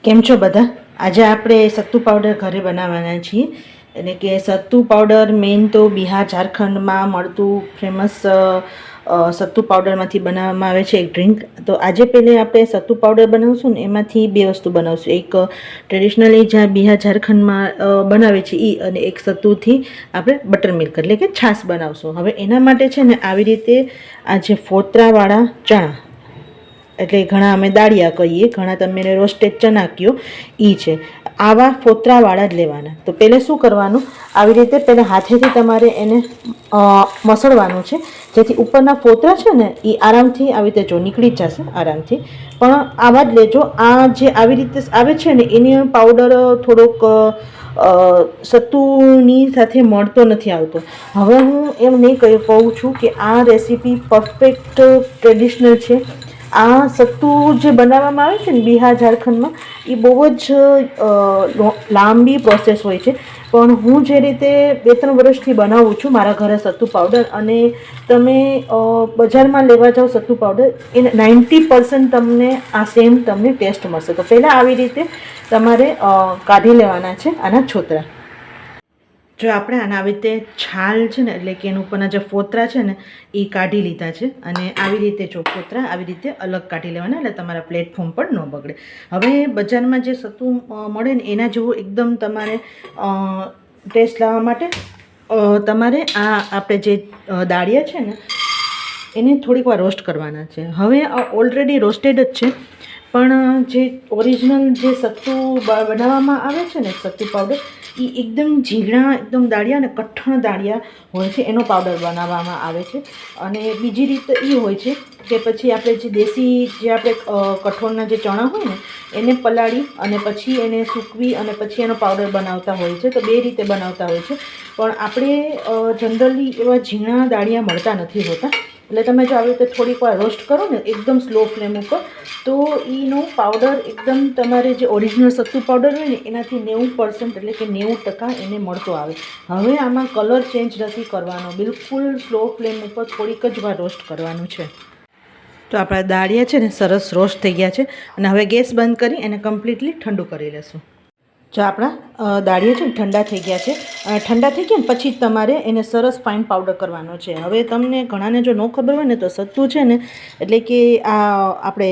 કેમ છો બધા? આજે આપણે સત્તુ પાવડર ઘરે બનાવવાના છીએ. એટલે કે સત્તુ પાવડર મેઇન તો બિહાર ઝારખંડમાં મળતું ફેમસ સત્તુ પાવડરમાંથી બનાવવામાં આવે છે એક ડ્રિંક. તો આજે પહેલે આપણે સત્તુ પાવડર બનાવશું ને એમાંથી બે વસ્તુ બનાવશું. એક ટ્રેડિશનલી જ્યાં બિહાર ઝારખંડમાં બનાવે છે એ, અને એક સત્તુથી આપણે બટર મિલ્ક એટલે કે છાશ બનાવશું. હવે એના માટે છે ને આવી રીતે આ જે ફોતરાવાળા ચણા, એટલે ઘણા અમે દાળિયા કહીએ, ઘણા તમે રોસ્ટેડ ચણા કહો, એ છે. આવા ફોતરાવાળા જ લેવાના. તો પહેલે શું કરવાનું, આવી રીતે પહેલાં હાથેથી તમારે એને મસળવાનું છે, જેથી ઉપરના ફોતરા છે ને એ આરામથી આવી રીતે જો નીકળી જ જશે આરામથી. પણ આવા જ લેજો. આ જે આવી રીતે આવે છે ને એની પાવડર થોડોક સત્તુની સાથે મળતો નથી આવતો. હવે હું એમ નહીં કહું છું કે આ રેસીપી પરફેક્ટ ટ્રેડિશનલ છે. આ સત્તુ જે બનાવવામાં આવે છે ને બિહાર ઝારખંડમાં, એ બહુ જ લાંબી પ્રોસેસ હોય છે. પણ હું જે રીતે 2-3 વર્ષથી બનાવું છું મારા ઘરે સત્તુ પાવડર, અને તમે બજારમાં લેવા જાઓ સત્તુ પાવડર, એને 90% તમને આ સેમ તમને ટેસ્ટ મળશે. તો પહેલાં આવી રીતે તમારે કાઢી લેવાના છે આના છોતરા. જો આપણે આના આવી રીતે છાલ છે ને, એટલે કે એના ઉપરના જે ફોતરા છે ને એ કાઢી લીધા છે, અને આવી રીતે જો ફોતરા આવી રીતે અલગ કાઢી લેવાના, એટલે તમારા પ્લેટફોર્મ પણ ન બગડે. હવે બજારમાં જે સત્તુ મળે ને એના જેવું એકદમ તમારે ટેસ્ટ લાવવા માટે તમારે આ આપણે જે દાળિયા છે ને એને થોડીક વાર રોસ્ટ કરવાના છે. હવે આ ઓલરેડી રોસ્ટેડ જ છે, પણ જે ઓરિજિનલ જે સત્તુ બનાવવામાં આવે છે ને સત્તુ પાવડર, એ એકદમ ઝીણા, એકદમ દાળિયા અને કઠણ દાળિયા હોય છે, એનો પાવડર બનાવવામાં આવે છે. અને બીજી રીત એ હોય છે કે પછી આપણે જે દેશી જે આપણે કઠોળના જે ચણા હોય ને એને પલાળી અને પછી એને સૂકવી અને પછી એનો પાવડર બનાવતા હોય છે. તો બે રીતે બનાવતા હોય છે. પણ આપણે જનરલી એવા ઝીણા દાળિયા મળતા નથી હોતા. એટલે તમે જો આવી રીતે થોડીક વાર રોસ્ટ કરો ને એકદમ સ્લો ફ્લેમ ઉપર, તો એનો પાવડર એકદમ તમારે જે ઓરિજિનલ સત્તુ પાવડર હોય ને એનાથી 90% એટલે કે 90% એને મળતો આવે. હવે આમાં કલર ચેન્જ નથી કરવાનો, બિલકુલ સ્લો ફ્લેમ ઉપર થોડીક જ વાર રોસ્ટ કરવાનું છે. તો આપણા દાળિયા છે ને સરસ રોસ્ટ થઈ ગયા છે, અને હવે ગેસ બંધ કરી એને કમ્પ્લીટલી ઠંડુ કરી લેશું. જો આપણા દાળિયા છે ને ઠંડા થઈ ગયા છે, ઠંડા થઈ ગયા ને પછી જ તમારે એને સરસ ફાઇન પાવડર કરવાનો છે. હવે તમને ઘણાને જો ન ખબર હોય ને તો સત્તુ છે ને એટલે કે આ આપણે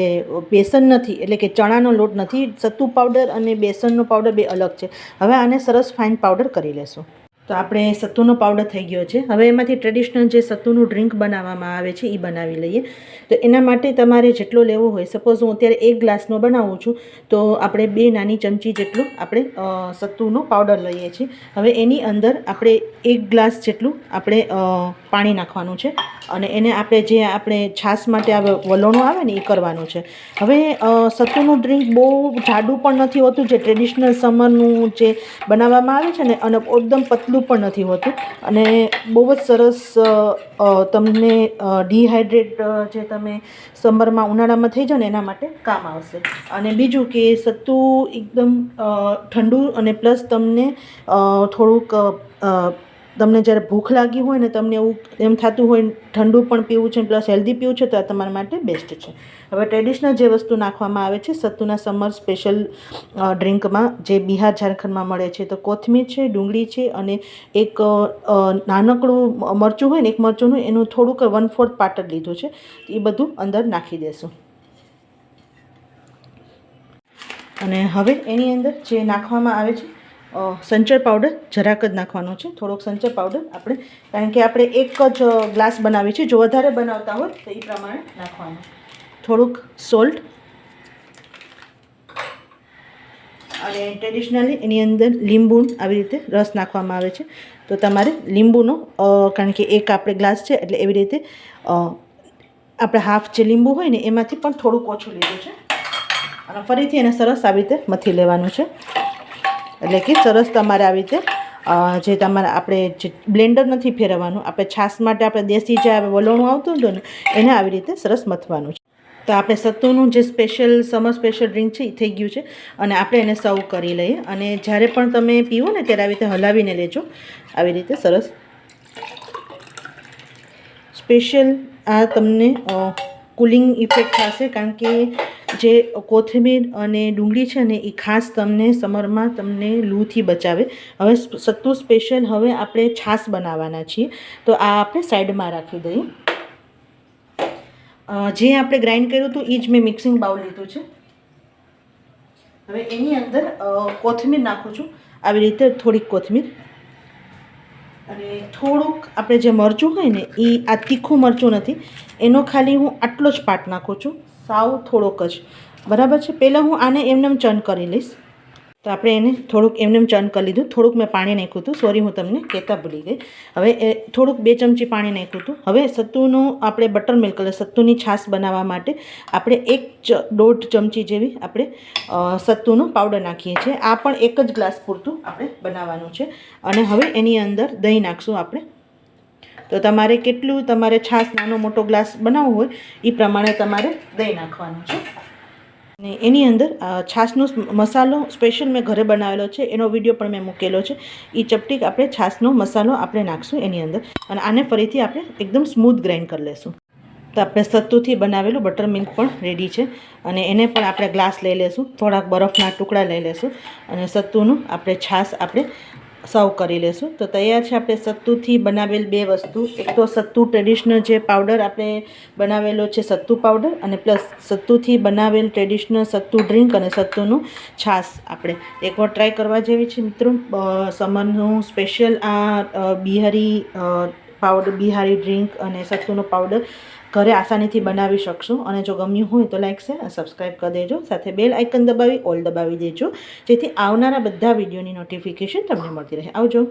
બેસન નથી, એટલે કે ચણાનો લોટ નથી. સત્તુ પાવડર અને બેસનનો પાવડર બે અલગ છે. હવે આને સરસ ફાઇન પાવડર કરી લેશું. તો આપણે સત્તુનો પાવડર થઈ ગયો છે. હવે એમાંથી ટ્રેડિશનલ જે સત્તુનું ડ્રિંક બનાવવામાં આવે છે એ બનાવી લઈએ. તો એના માટે તમારે જેટલો લેવો હોય, સપોઝ હું અત્યારે 1 ગ્લાસનો બનાવું છું, તો આપણે 2 નાની ચમચી જેટલું આપણે સત્તુનો પાવડર લઈએ છીએ. હવે એની અંદર આપણે 1 ગ્લાસ જેટલું આપણે પાણી નાખવાનું છે, અને એને આપણે છાશ માટે આ વલોણું આવે ને એ કરવાનું છે. હવે સત્તુનું ડ્રિંક બહુ જાડું પણ નથી હોતું, જે ટ્રેડિશનલ સમરનું જે બનાવવામાં આવે છે ને, અને એકદમ પતલું પણ નથી હોતું, અને બહુ જ સરસ તમને ડિહાઈડ્રેટ જે તમે સમરમાં ઉનાળામાં થઈ જાઓ ને એના માટે કામ આવશે. અને બીજું કે સત્તુ એકદમ ઠંડુ, અને પ્લસ તમને થોડુંક તમને જ્યારે ભૂખ લાગી હોય ને, તમને એવું એમ થતું હોય ઠંડુ પણ પીવું છે પ્લસ હેલ્ધી પીવું છે, તો આ તમારા માટે બેસ્ટ છે. હવે ટ્રેડિશનલ જે વસ્તુ નાખવામાં આવે છે સત્તુના સમર સ્પેશિયલ ડ્રિંકમાં, જે બિહાર ઝારખંડમાં મળે છે, તો કોથમીર છે, ડુંગળી છે, અને એક નાનકડું મરચું હોય ને, એક મરચું હોય એનું થોડુંક 1/4 પાર્ટ જ લીધું છે. એ બધું અંદર નાખી દેશું. અને હવે એની અંદર જે નાખવામાં આવે છે સંચર પાવડર જરાક જ નાખવાનો છે, થોડોક સંચર પાવડર આપણે, કારણ કે આપણે એક જ ગ્લાસ બનાવીએ છીએ. જો વધારે બનાવતા હોય તો એ પ્રમાણે નાખવાનું. થોડુંક સોલ્ટ, અને ટ્રેડિશનલી એની અંદર લીંબુ આવી રીતે રસ નાખવામાં આવે છે. તો તમારે લીંબુનો, કારણ કે એક આપણે ગ્લાસ છે એટલે એવી રીતે આપણે હાફ જે લીંબુ હોય ને એમાંથી પણ થોડુંક ઓછું લીધું છે. અને ફરીથી એને સરસ આવી રીતે મથી લેવાનું છે. એટલે કે સરસ તમારે આવી રીતે જે તમારે આપણે જે બ્લેન્ડર નથી ફેરવવાનું, આપણે છાશ માટે આપણે દેશી જે વલોણું આવતું હતું ને એને આવી રીતે સરસ મથવાનું છે. તો આપણે સત્તુનું જે સમર સ્પેશિયલ ડ્રિંક છે એ થઈ ગયું છે, અને આપણે એને સર્વ કરી લઈએ. અને જ્યારે પણ તમે પીવો ને ત્યારે આવી રીતે હલાવીને લેજો, આવી રીતે સરસ. સ્પેશિયલ આ તમને કુલિંગ ઇફેક્ટ થશે, કારણ કે જે કોથમીર અને ડુંગળી છે ને એ ખાસ તમને સમરમાં તમને લૂથી બચાવે. હવે સત્તુ સ્પેશિયલ હવે આપણે છાશ બનાવવાના છીએ, તો આ આપણે સાઈડમાં રાખી દઈએ. જે આપણે ગ્રાઇન્ડ કર્યું હતું એ જ મેં મિક્સિંગ બાઉલ લીધું છે. હવે એની અંદર કોથમીર નાખું છું, આવી રીતે થોડીક કોથમીર, અને થોડુંક આપણે જે મરચું હોય ને એ આ તીખું મરચું નથી, એનો ખાલી હું આટલો જ પાટ નાખું છું, સાવ થોડોક જ, બરાબર છે. પહેલાં હું આને એમનેમ ચર્ન કરી લઈશ. તો આપણે એને થોડુંક એમનેમ ચર્ન કરી લીધું. થોડુંક મેં પાણી નાખ્યું હતું, સોરી હું તમને કહેતા ભૂલી ગઈ. હવે થોડુંક 2 ચમચી પાણી નાખ્યું હતું. હવે સત્તુનું આપણે બટર મિલ્ક એટલે સત્તુની છાશ બનાવવા માટે આપણે 1.5 ચમચી જેવી આપણે સત્તુનો પાવડર નાખીએ છીએ. આ પણ 1 જ ગ્લાસ પૂરતું આપણે બનાવવાનું છે. અને હવે એની અંદર દહીં નાખશું આપણે. તો તમારે કેટલું તમારે છાશ નાનો મોટો ગ્લાસ બનાવવો હોય એ પ્રમાણે તમારે દહીં નાખવાનું છે. અને એની અંદર છાશનો મસાલો સ્પેશિયલ મેં ઘરે બનાવેલો છે, એનો વિડીયો પણ મેં મૂકેલો છે. એ ચપટીક આપણે છાશનો મસાલો આપણે નાખશું એની અંદર, અને આને ફરીથી આપણે એકદમ સ્મૂથ ગ્રાઇન્ડ કરી લઈશું. તો આપણે સત્તુથી બનાવેલું બટર મિલ્ક પણ રેડી છે, અને એને પણ આપણે ગ્લાસ લઈ લઈશું, થોડાક બરફના ટુકડા લઈ લઈશું, અને સત્તુનું આપણે છાશ આપણે સર્વ કરી લેશું. તો તૈયાર છે આપણે સત્તુથી બનાવેલ 2 વસ્તુ. એક તો સત્તુ ટ્રેડિશનલ જે પાવડર આપણે બનાવેલો છે સત્તુ પાવડર, અને પ્લસ સત્તુથી બનાવેલ ટ્રેડિશનલ સત્તુ ડ્રિંક અને સત્તુનું છાશ આપણે એકવાર ટ્રાય કરવા જેવી છે મિત્રો. સમરનું સ્પેશિયલ આ બિહારી પાવડર, બિહારી ડ્રિંક અને સત્તુનો પાવડર ઘરે આસાનીથી બનાવી શકશો. અને જો ગમ્યું હોય તો લાઈક શેર અને સબસ્ક્રાઈબ કરી દેજો. સાથે બેલ આઇકન દબાવી ઓલ દબાવી દેજો, જેથી આવનારા બધા વિડીયોની નોટિફિકેશન તમને મળતી રહે. આવજો.